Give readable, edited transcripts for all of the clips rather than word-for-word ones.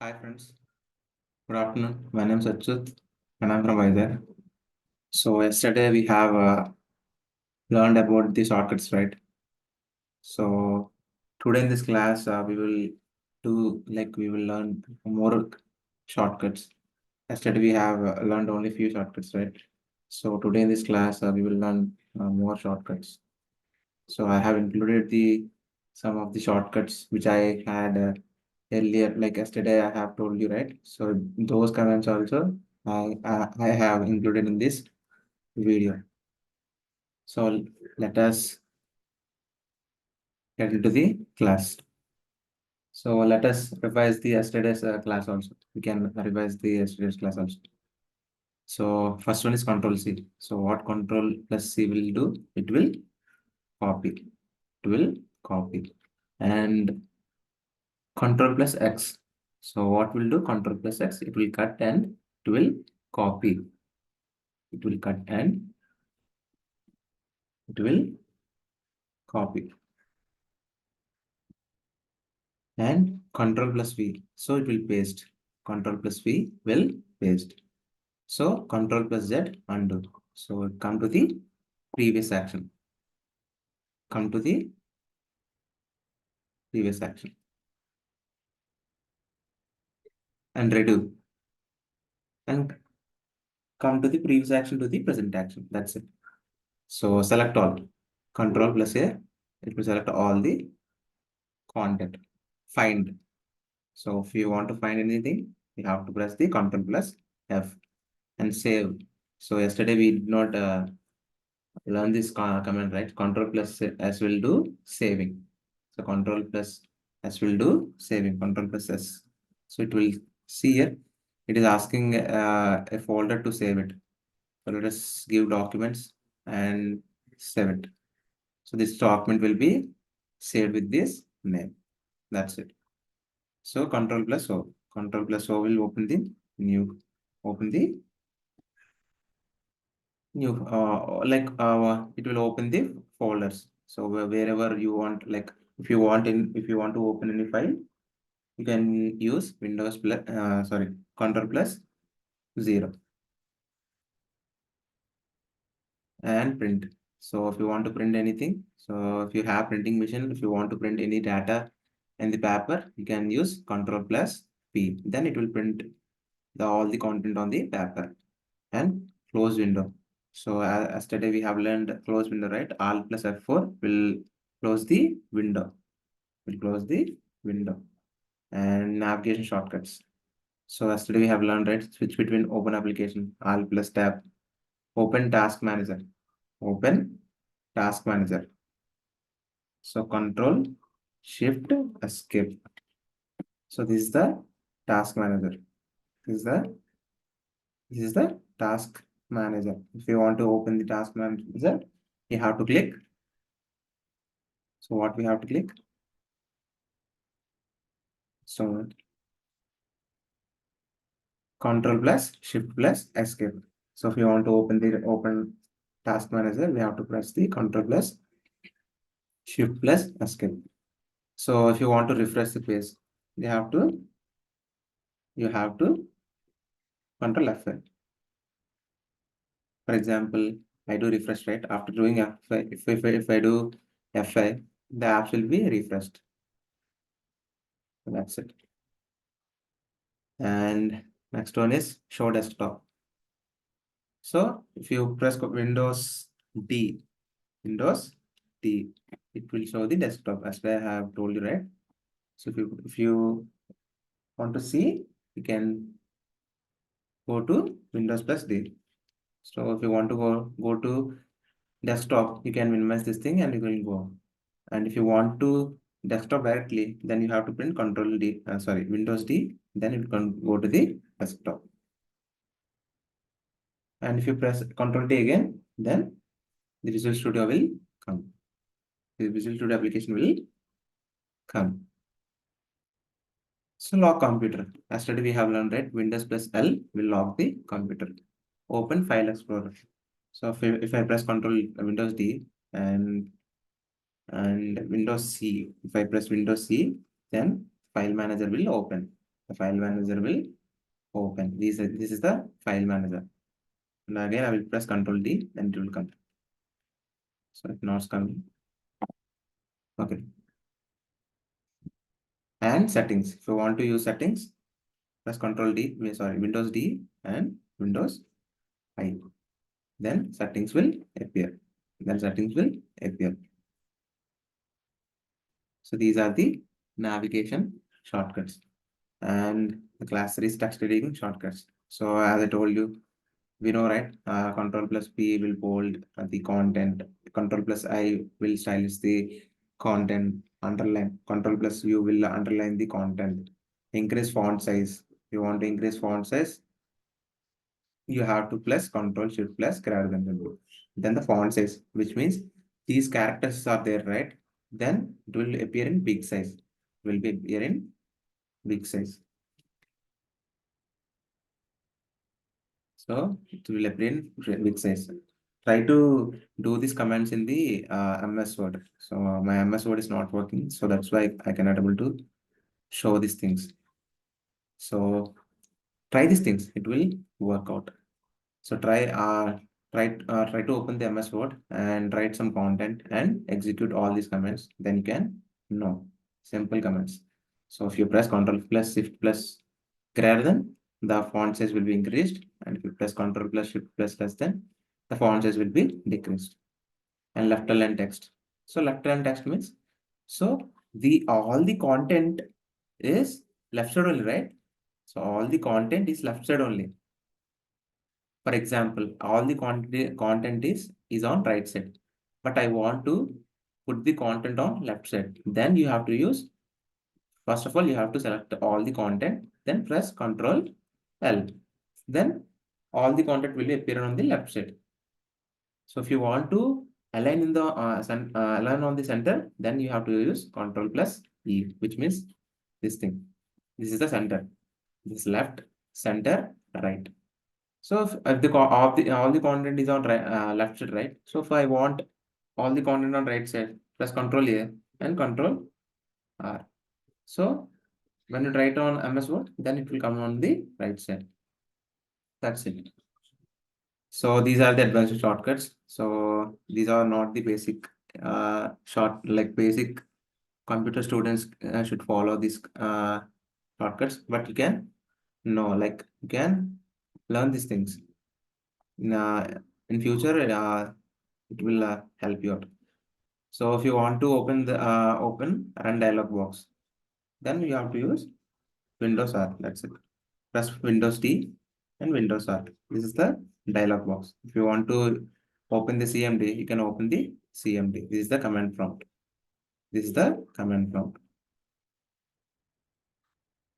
Hi friends, good afternoon. My name is Achyut and I'm from Vizag. So yesterday we have learned about the shortcuts, right? So today in this class we will we will learn more shortcuts. Yesterday we have learned only few shortcuts, right? So today in this class we will learn more shortcuts. So I have included the some of the shortcuts which I had earlier, like yesterday I have told you, right? So those commands also I have included in this video. So let us get into the class. So let us revise the yesterday's class also. We can revise the yesterday's class also. So first one is control C. So what control plus C will do? It will copy. It will copy. And control plus X. So what will do? Control plus X. It will cut and it will copy. It will cut and it will copy. And control plus V. So it will paste. Control plus V will paste. So control plus Z undo. So come to the previous action. Come to the previous action and redo. And come to the previous action to the present action. That's it. So select all. Control plus A. It will select all the content. Find. So if you want to find anything, you have to press the Control plus F and save. So yesterday we did not learn this command, right? Control plus S will do saving. So Control plus S will do saving. Control plus S. So it will see here. It is asking a folder to save it. So let us give documents and save it. So this document will be saved with this name. That's it. So Control plus O. Control plus O will open the new, open the new, it will open the folders. So wherever you want, like if you want to open any file, you can use Windows plus, Control plus 0 and print. So if you want to print anything, so if you have printing machine, if you want to print any data in the paper, you can use Control plus P. Then it will print all the content on the paper. And close window. So yesterday we have learned close window, right? Alt plus F4 will close the window. Will close the window. And navigation shortcuts. So yesterday we have learned, right? Switch between open application, Alt plus tab, open task manager, open task manager. So control, shift, escape. So this is the task manager. This is the task manager. If you want to open the task manager, you have to click. So what we have to click? So Control plus Shift plus Escape. So if you want to open the task manager, we have to press the Control plus Shift plus Escape. So if you want to refresh the page, you have to Control F5. For example, I do refresh, right? After doing F5, if I do F5, the apps will be refreshed. So that's it. And next one is show desktop. So if you press Windows D, it will show the desktop as I have told you, right? So if you want to see, you can go to Windows plus D. So if you want to go to desktop, you can minimize this thing and you will go. And if you want to desktop directly, then you have to print Control D, Windows D, then you can go to the desktop. And if you press Control D again, then the Visual Studio will come. The Visual Studio application will come. So lock computer. Yesterday we have learned, right? Windows plus L will lock the computer. Open File Explorer. So if I press Control Windows D and Windows C, if I press Windows C, then File Manager will open. The file manager will open. This is the file manager. And again, I will press Control D, then it will come. So it's not coming. Okay. And settings. If you want to use settings, press Control D, sorry, Windows D and Windows I. Then settings will appear. Then settings will appear. So these are the navigation shortcuts and the class 3 text editing shortcuts. So as I told you, we know, right? Control plus P will bold the content. Control plus I will stylish the content. Underline. Control plus U will underline the content. Increase font size. You want to increase font size, you have to press Control Shift plus greater than symbol. Then the font size, which means these characters are there, right? Then it will appear in big size. Will be appear in big size. So it will appear in big size. Try to do these commands in the MS Word. So my MS Word is not working, so that's why I cannot able to show these things. So try these things; it will work out. So try to open the MS Word and write some content and execute all these commands. Then you can know simple commands. So if you press Control plus Shift plus greater than, the font size will be increased, and if you press Control plus Shift plus less than, the font size will be decreased. And left align text. So left align text means, so the all the content is left side only, right? So all the content is left side only. For example, all the content is on right side, but I want to put the content on left side. Then you have to use, first of all, you have to select all the content, then press Control L. Then all the content will appear on the left side. So if you want to align in the align on the center, then you have to use Control plus E, which means this thing. This is the center. This is left, center, right. So if the all the content is on right, left side, right? So if I want all the content on right side, press Control A and Control R. So when you write on MS Word, then it will come on the right side. That's it. So these are the advanced shortcuts. So these are not the basic basic computer students should follow these shortcuts, but you can know, like you can learn these things. In future, it will help you out. So if you want to open the run dialog box, then you have to use Windows R. That's it. Press Windows D and Windows R. This is the dialog box. If you want to open the CMD, you can open the CMD. This is the command prompt. This is the command prompt.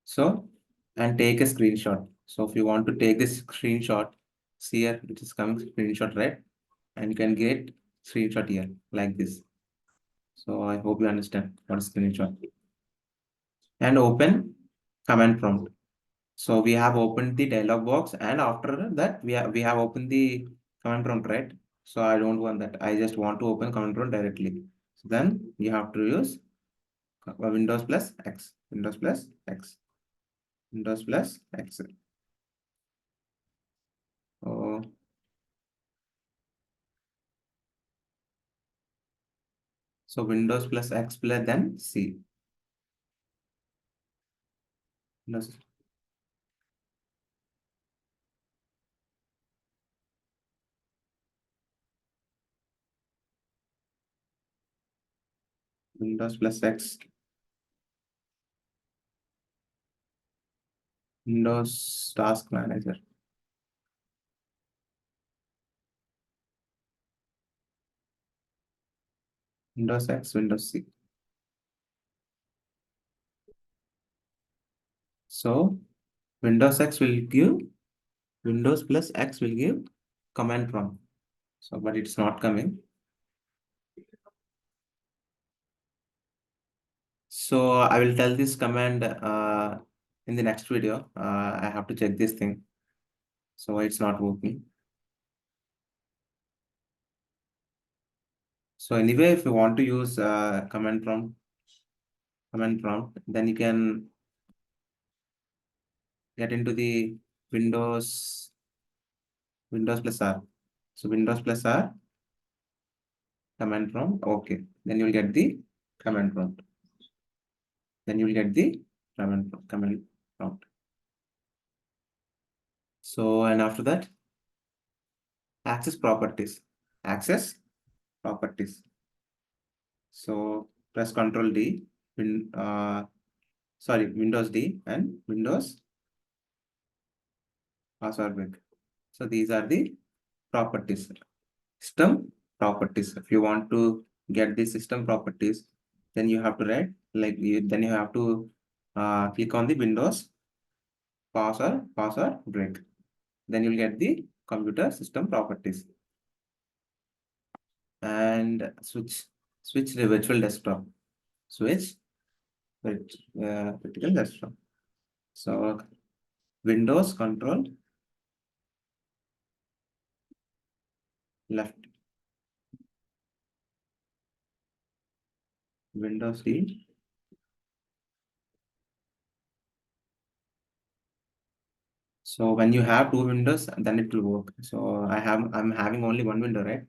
So, and take a screenshot. So if you want to take this screenshot, see here, it is coming screenshot, right? And you can get screenshot here like this. So I hope you understand what is screenshot. And open command prompt. So we have opened the dialog box, and after that we have opened the command prompt, right? So I don't want that. I just want to open command prompt directly. So then you have to use Windows plus X, Windows plus X, Windows plus X. Oh, so Windows plus X plus then C. Windows, Windows plus X, Windows Task Manager, Windows X, Windows C. So Windows X will give, Windows plus X will give command prompt. So, but it's not coming. So I will tell this command in the next video. I have to check this thing. So it's not working. So anyway, if you want to use command prompt, then you can get into the Windows plus R. So Windows plus R, command prompt, okay. Then you'll get the command prompt. Then you'll get the command prompt. So, and after that, access properties. Access properties. So press Control D, Windows D and Windows password break. So these are the properties. System properties. If you want to get the system properties, then you have to write then you have to click on the Windows password break. Then you'll get the computer system properties. And switch the virtual desktop. Switch virtual desktop. So Windows control left. Windows D. So when you have two windows, then it will work. So I'm having only one window, right?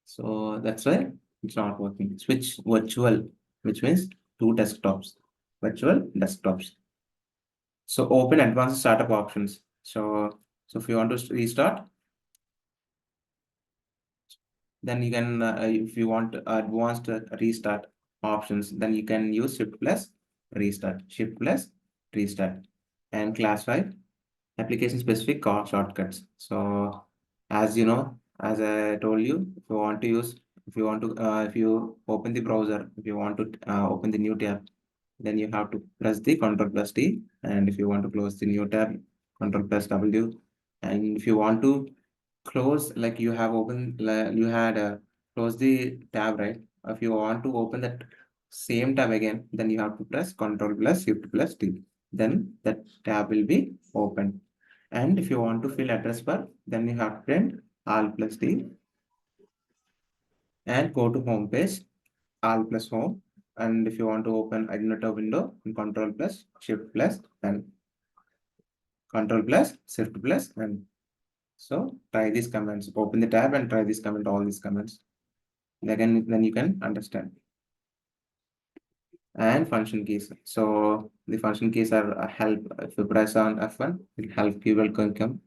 So that's why it's not working. Switch virtual, which means two desktops. Virtual desktops. So open advanced startup options. So if you want to restart, then you can if you want advanced restart options, then you can use shift plus restart. And class 5 application specific shortcuts. So as you know, as I told you, if you open the browser, if you want to open the new tab, then you have to press the Ctrl plus T. And if you want to close the new tab, Ctrl plus W. And if you want to close, like you have opened, you had closed the tab, right? If you want to open that same tab again, then you have to press Ctrl plus Shift plus T. Then that tab will be opened. And if you want to fill address bar, then you have to print Alt plus D and go to home page, Alt plus home. And if you want to open identity window, Control plus Shift plus and Control plus Shift plus and so try these commands. Open the tab and try this command, all these commands. Then you can understand. And function keys. So the function keys are help. If you press on F1, it help key will come.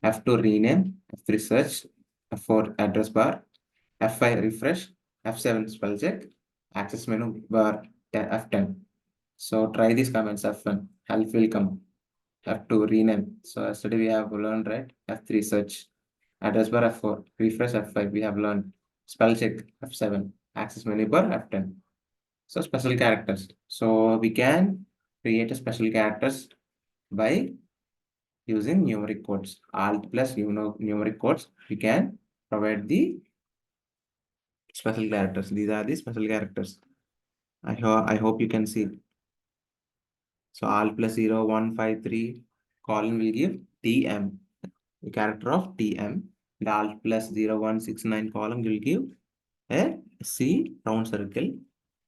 F2 rename, F3 search, F4 address bar, F5 refresh, F7 spell check, access menu bar F10. So try these commands. F1 help will come. F2 rename. So yesterday we have learned, right? F3 search, address bar F4, refresh F5 we have learned, spell check F7, access menu bar F10. So special characters. So we can create a special characters by using numeric codes. Alt plus numeric codes. We can provide the special characters. These are the special characters. I hope you can see. So Alt plus 0, 1, 5, 3 colon will give TM, the character of TM. And Alt plus 0, 1, 6, 9 column will give a C round circle.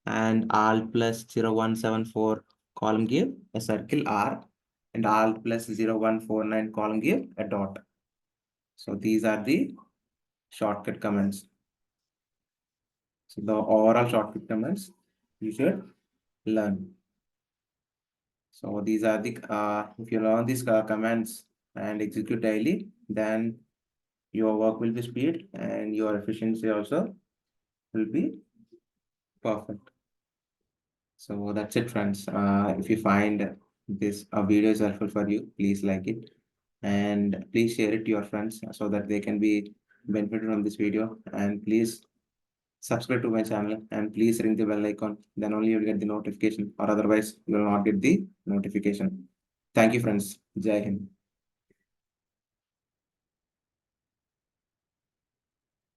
And Alt plus 0174 column give a circle R. And Alt plus 0149 column give a dot. So these are the shortcut commands. So the overall shortcut commands you should learn. So these are the if you learn these commands and execute daily, then your work will be speed and your efficiency also will be perfect. So that's it, friends. If you find this video is helpful for you, please like it and please share it to your friends so that they can be benefited from this video. And please subscribe to my channel and please ring the bell icon. Then only you'll get the notification, or otherwise you will not get the notification. Thank you, friends. Jai Hind.